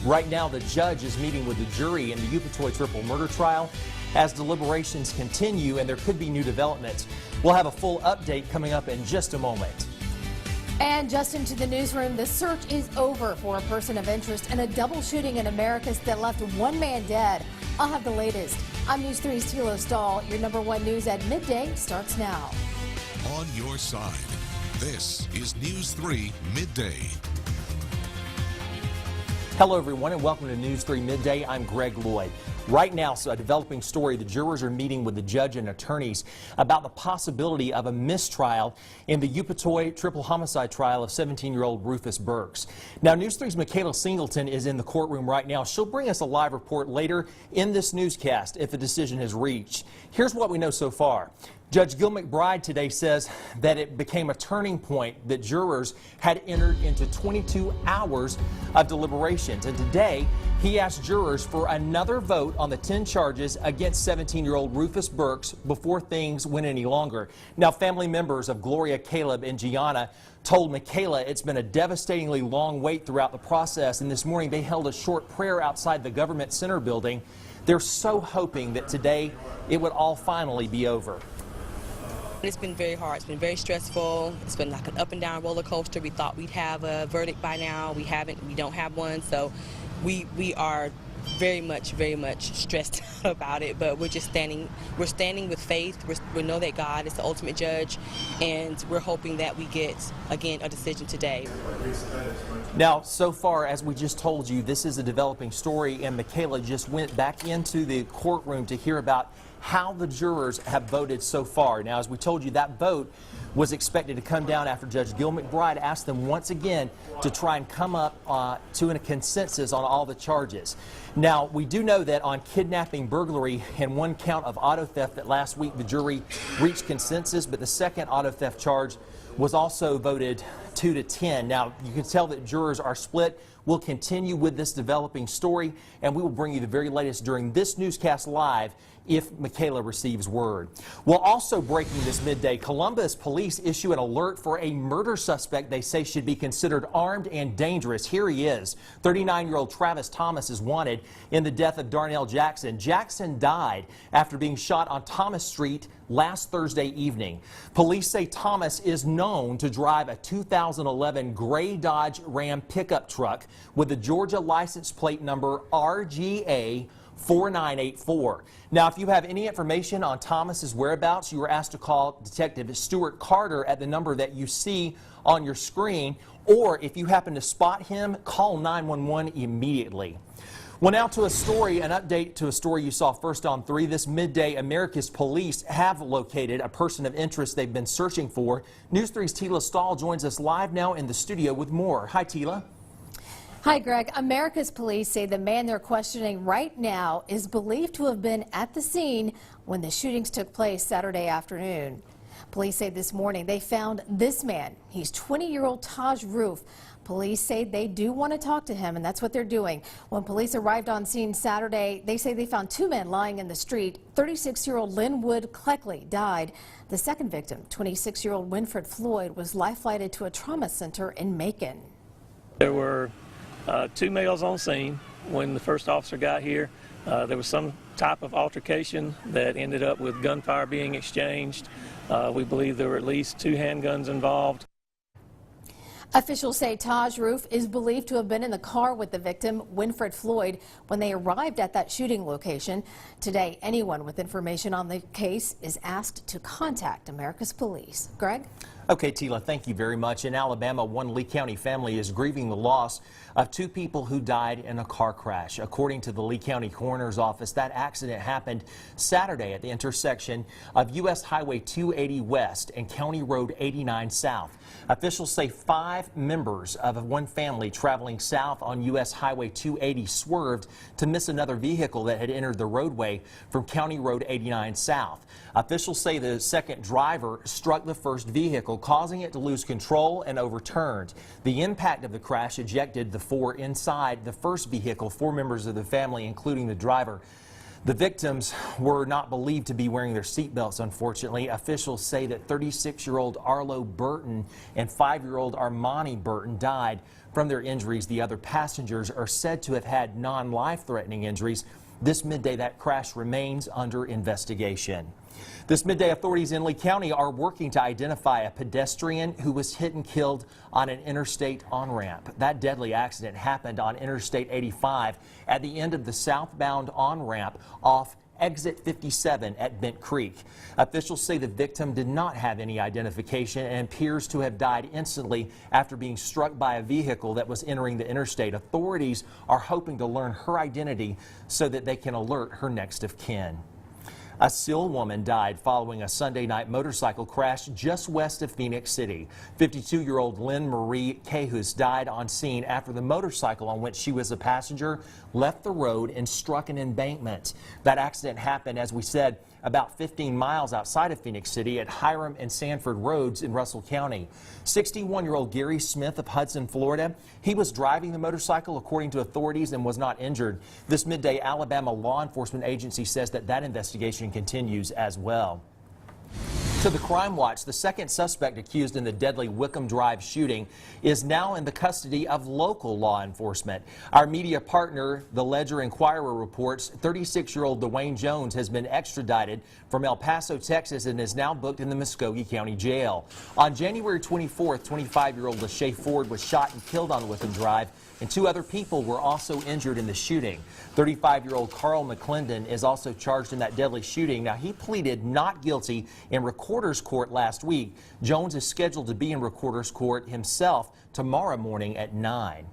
Right now, the judge is meeting with the jury in the Upatoy triple murder trial as deliberations continue, and there could be new developments. We'll have a full update coming up in just a moment. And just into the newsroom, the search is over for a person of interest in a double shooting in Americus that left one man dead. I'll have the latest. I'm News 3's Tilo Stahl. Your #1 news at midday starts now. On your side, this is News 3 Midday. Hello, everyone, and welcome to News 3 Midday. I'm Greg Lloyd. Right now, so a developing story. The jurors are meeting with the judge and attorneys about the possibility of a mistrial in the Upatoy triple homicide trial of 17-year-old Rufus Burks. Now, News 3's Michaela Singleton is in the courtroom right now. She'll bring us a live report later in this newscast if a decision is reached. Here's what we know so far. Judge Gil McBride today says that it became a turning point, that jurors had entered into 22 hours of deliberations. And today, he asked jurors for another vote on the 10 charges against 17-year-old Rufus Burks before things went any longer. Now, family members of Gloria, Caleb, and Keyanna told Michaela it's been a devastatingly long wait throughout the process, and this morning they held a short prayer outside the Government Center building. They're so hoping that today it would all finally be over. It's been very hard. It's been very stressful. It's been like an up and down roller coaster. We thought we'd have a verdict by now. We haven't. We don't have one. So we are very much stressed about it. But we're just standing. We're standing with faith. We know that God is the ultimate judge, and we're hoping that we get again a decision today. Now, so far, as we just told you, this is a developing story, and Michaela just went back into the courtroom to hear about how the jurors have voted so far. Now, as we told you, that vote was expected to come down after Judge Gil McBride asked them once again to try and come up to a consensus on all the charges. Now, we do know that on kidnapping, burglary, and one count of auto theft that last week the jury reached consensus, but the second auto theft charge was also voted 2-10. Now, you can tell that jurors are split. We'll continue with this developing story, and we will bring you the very latest during this newscast live if Michaela receives word. Well, also breaking this midday, Columbus police issue an alert for a murder suspect they say should be considered armed and dangerous. Here he is. 39-year-old Travis Thomas is wanted in the death of Darnell Jackson. Jackson died after being shot on Thomas Street last Thursday evening. Police say Thomas is known to drive a 2011 gray Dodge Ram pickup truck with the Georgia license plate number RGA 4984. Now, if you have any information on Thomas's whereabouts, you were asked to call Detective Stuart Carter at the number that you see on your screen, or if you happen to spot him, call 911 immediately. Well, now to a story, an update to a story you saw first on 3. This midday, America's police have located a person of interest they've been searching for. News 3's Tila Stahl joins us live now in the studio with more. Hi, Tila. Hi, Greg. America's police say the man they're questioning right now is believed to have been at the scene when the shootings took place Saturday afternoon. Police say this morning they found this man. He's 20-year-old Taj Roof. Police say they do want to talk to him, and that's what they're doing. When police arrived on scene Saturday, they say they found two men lying in the street. 36-year-old Linwood Cleckley died. The second victim, 26-year-old Winfred Floyd, was life-flighted to a trauma center in Macon. There were two males on scene when the first officer got here. There was some type of altercation that ended up with gunfire being exchanged. We believe there were at least 2 handguns involved. Officials say Taj Roof is believed to have been in the car with the victim, Winfred Floyd, when they arrived at that shooting location. Today, anyone with information on the case is asked to contact America's police. Greg? Okay, Tila, thank you very much. In Alabama, one Lee County family is grieving the loss of 2 people who died in a car crash. According to the Lee County Coroner's Office, that accident happened Saturday at the intersection of U.S. Highway 280 West and County Road 89 South. Officials say 5 members of one family traveling south on U.S. Highway 280 swerved to miss another vehicle that had entered the roadway from County Road 89 South. Officials say the second driver struck the first vehicle, causing it to lose control and overturned. The impact of the crash ejected the 4 inside the first vehicle. 4 members of the family, including the driver, The victims were not believed to be wearing their seatbelts, unfortunately. Officials say that 36-year-old Arlo Burton and 5-year-old Armani Burton died from their injuries. The other passengers are said to have had non-life-threatening injuries. This midday, that crash remains under investigation. This midday, authorities in Lee County are working to identify a pedestrian who was hit and killed on an interstate on-ramp. That deadly accident happened on Interstate 85 at the end of the southbound on-ramp off exit 57 at Bent Creek. Officials say the victim did not have any identification and appears to have died instantly after being struck by a vehicle that was entering the interstate. Authorities are hoping to learn her identity so that they can alert her next of kin. A Seal woman died following a Sunday night motorcycle crash just west of Phoenix City. 52-year-old Lynn Marie Cahus died on scene after the motorcycle on which she was a passenger left the road and struck an embankment. That accident happened, as we said, about 15 miles outside of Phoenix City at Hiram and Sanford Roads in Russell County. 61-year-old Gary Smith of Hudson, Florida, he was driving the motorcycle according to authorities and was not injured. This midday, Alabama law enforcement agency says that investigation continues as well. To the Crime Watch, the second suspect accused in the deadly Wickham Drive shooting is now in the custody of local law enforcement. Our media partner, the Ledger-Inquirer, reports 36-year-old Dwayne Jones has been extradited from El Paso, Texas, and is now booked in the Muskogee County Jail. On January 24th, 25-year-old Lachey Ford was shot and killed on Wickham Drive, and 2 other people were also injured in the shooting. 35-year-old Carl McClendon is also charged in that deadly shooting. Now, he pleaded not guilty in Recorder's Court last week. Jones is scheduled to be in Recorder's Court himself tomorrow morning at 9.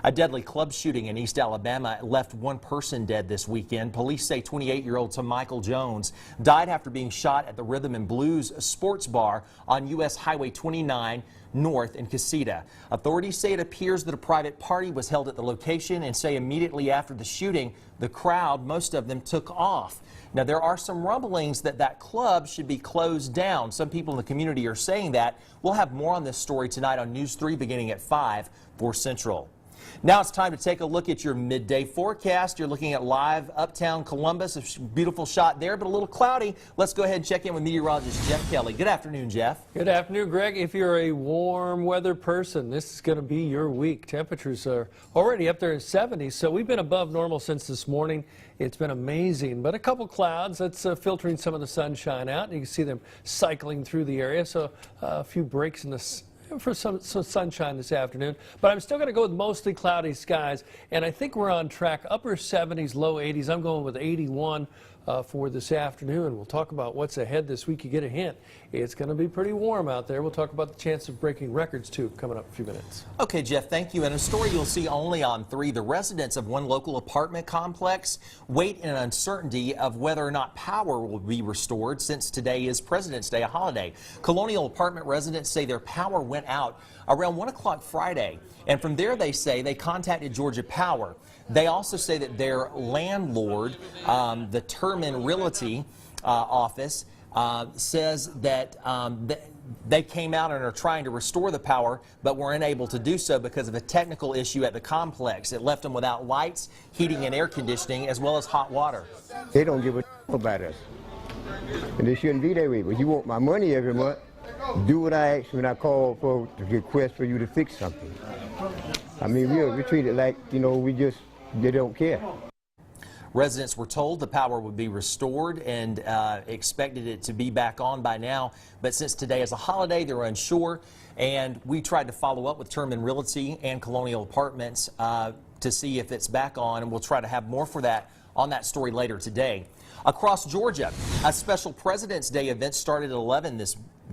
A deadly club shooting in East Alabama left 1 person dead this weekend. Police say 28-year-old Michael Jones died after being shot at the Rhythm and Blues sports bar on U.S. Highway 29 north in Casita. Authorities say it appears that a private party was held at the location and say immediately after the shooting, the crowd, most of them, took off. Now, there are some rumblings that that club should be closed down. Some people in the community are saying that. We'll have more on this story tonight on News 3 beginning at 5 for Central. Now it's time to take a look at your midday forecast. You're looking at live uptown Columbus, a beautiful shot there, but a little cloudy. Let's go ahead and check in with meteorologist Jeff Kelly. Good afternoon, Jeff. Good afternoon, Greg. If you're a warm weather person, this is going to be your week. Temperatures are already up there in 70s, so we've been above normal since this morning. It's been amazing, but a couple clouds that's filtering some of the sunshine out. You can see them cycling through the area, so a few breaks in the for some sunshine this afternoon, but I'm still going to go with mostly cloudy skies, and I think we're on track. Upper 70s, low 80s. I'm going with 81 for this afternoon. We'll talk about what's ahead this week. You get a hint. It's going to be pretty warm out there. We'll talk about the chance of breaking records, too, coming up in a few minutes. Okay, Jeff, thank you. And a story you'll see only on 3. The residents of one local apartment complex wait in uncertainty of whether or not power will be restored since today is President's Day, a holiday. Colonial apartment residents say their power went out around 1 o'clock Friday. And from there, they say they contacted Georgia Power. They also say that their landlord, the Terman Realty office, says that they came out and are trying to restore the power, but were unable to do so because of a technical issue at the complex. It left them without lights, heating, and air conditioning, as well as hot water. They don't give a about us, and they shouldn't be that way. But you want my money every month. Do what I ask when I call for the request for you to fix something. I mean, we treat it like, you know, they don't care. Residents were told the power would be restored and expected it to be back on by now. But since today is a holiday, they're unsure. And we tried to follow up with Terman Realty and Colonial Apartments to see if it's back on. And we'll try to have more for that on that story later today. Across Georgia, a special President's Day event started at 11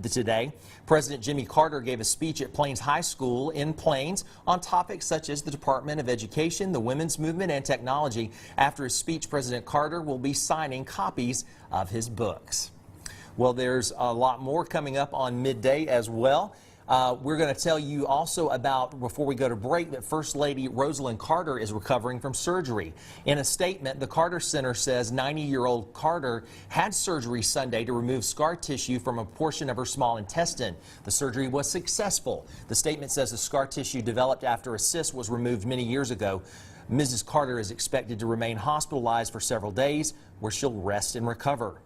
today. President Jimmy Carter gave a speech at Plains High School in Plains on topics such as the Department of Education, the women's movement, and technology. After his speech, President Carter will be signing copies of his books. Well, there's a lot more coming up on Midday as well. We're going to tell you also about, before we go to break, that First Lady Rosalynn Carter is recovering from surgery. In a statement, the Carter Center says 90-year-old Carter had surgery Sunday to remove scar tissue from a portion of her small intestine. The surgery was successful. The statement says the scar tissue developed after a cyst was removed many years ago. Mrs. Carter is expected to remain hospitalized for several days, where she'll rest and recover.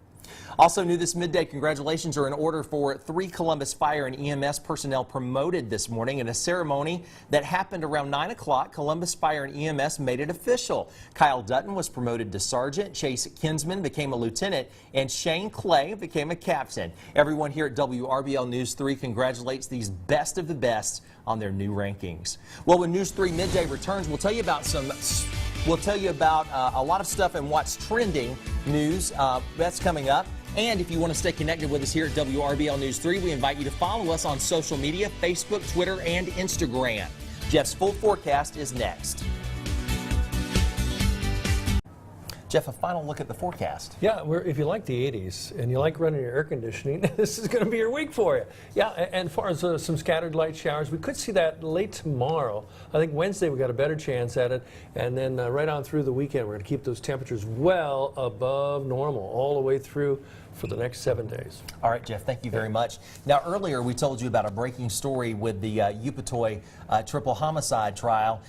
Also new this midday, congratulations are in order for 3 Columbus Fire and EMS personnel promoted this morning in a ceremony that happened around 9 o'clock. Columbus Fire and EMS made it official. Kyle Dutton was promoted to sergeant, Chase Kinsman became a lieutenant, and Shane Clay became a captain. Everyone here at WRBL News 3 congratulates these best of the best on their new rankings. Well, when News 3 Midday returns, we'll tell you about a lot of stuff and what's trending news that's coming up. And if you want to stay connected with us here at WRBL News 3, we invite you to follow us on social media, Facebook, Twitter, and Instagram. Jeff's full forecast is next. Jeff, a final look at the forecast. Yeah, if you like the 80s and you like running your air conditioning, this is going to be your week for you. Yeah, and as far as some scattered light showers, we could see that late tomorrow. I think Wednesday we got a better chance at it, and then right on through the weekend we're going to keep those temperatures well above normal all the way through for the next 7 days. All right, Jeff, thank you very much. Now, earlier we told you about a breaking story with the Upatoy triple homicide trial.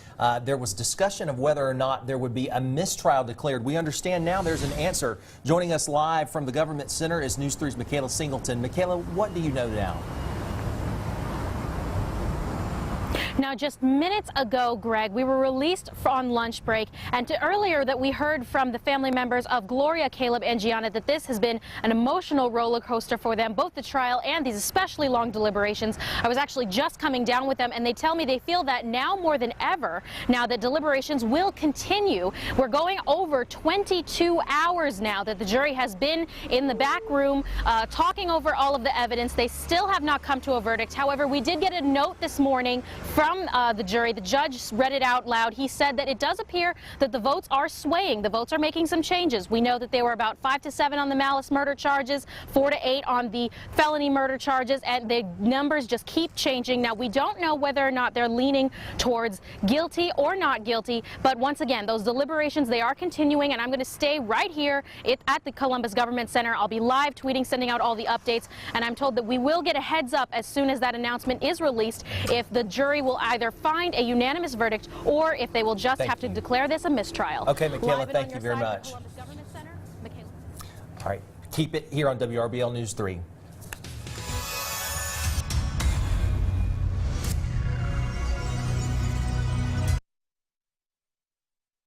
There was discussion of whether or not there would be a mistrial declared. We understand now there's an answer. Joining us live from the Government Center is News 3's Michaela Singleton. Michaela, what do you know now? Now, just minutes ago, Greg, we were released on lunch break, and earlier that we heard from the family members of Gloria, Caleb, and Keyanna that this has been an emotional roller coaster for them, both the trial and these especially long deliberations. I was actually just coming down with them, and they tell me they feel that now more than ever, now that deliberations will continue. We're going over 22 hours now that the jury has been in the back room talking over all of the evidence. They still have not come to a verdict. However, we did get a note this morning from the jury. The judge read it out loud. He said that it does appear that the votes are swaying. The votes are making some changes. We know that they were about 5 to 7 on the malice murder charges, 4 to 8 on the felony murder charges, and the numbers just keep changing. Now, we don't know whether or not they're leaning towards guilty or not guilty, but once again, those deliberations, they are continuing, and I'm going to stay right here at the Columbus Government Center. I'll be live tweeting, sending out all the updates, and I'm told that we will get a heads up as soon as that announcement is released if the jury will either find a unanimous verdict or if they will just have to declare this a mistrial. Okay, Michaela, thank you very much. Columbus Government Center, Michaela. All right, keep it here on WRBL News 3.